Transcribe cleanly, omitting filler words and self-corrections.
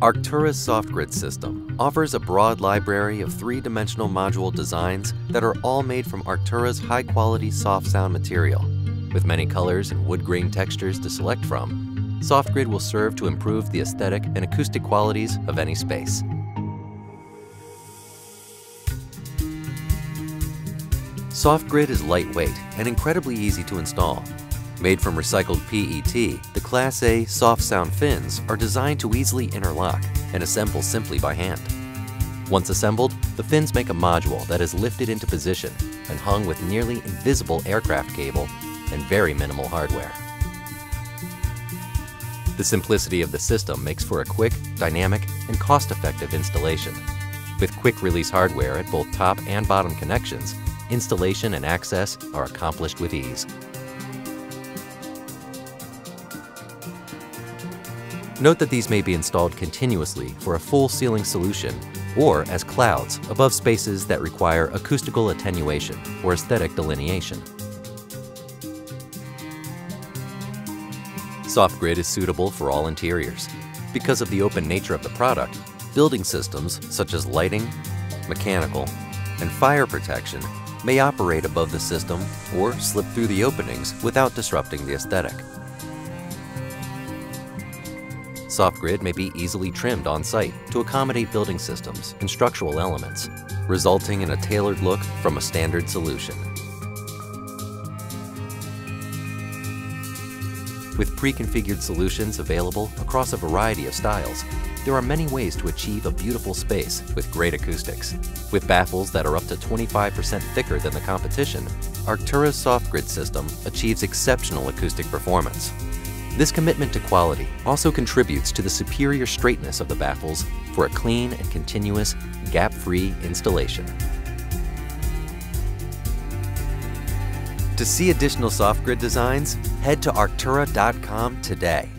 Arktura's SoftGrid system offers a broad library of three-dimensional module designs that are all made from Arktura's high-quality soft sound material. With many colors and wood grain textures to select from, SoftGrid will serve to improve the aesthetic and acoustic qualities of any space. SoftGrid is lightweight and incredibly easy to install. Made from recycled PET, the Class A soft sound fins are designed to easily interlock and assemble simply by hand. Once assembled, the fins make a module that is lifted into position and hung with nearly invisible aircraft cable and very minimal hardware. The simplicity of the system makes for a quick, dynamic, and cost-effective installation. With quick-release hardware at both top and bottom connections, installation and access are accomplished with ease. Note that these may be installed continuously for a full ceiling solution or as clouds above spaces that require acoustical attenuation or aesthetic delineation. SoftGrid is suitable for all interiors. Because of the open nature of the product, building systems such as lighting, mechanical, and fire protection may operate above the system or slip through the openings without disrupting the aesthetic. SoftGrid may be easily trimmed on-site to accommodate building systems and structural elements, resulting in a tailored look from a standard solution. With pre-configured solutions available across a variety of styles, there are many ways to achieve a beautiful space with great acoustics. With baffles that are up to 25% thicker than the competition, Arktura's SoftGrid system achieves exceptional acoustic performance. This commitment to quality also contributes to the superior straightness of the baffles for a clean and continuous, gap-free installation. To see additional SoftGrid designs, head to Arktura.com today.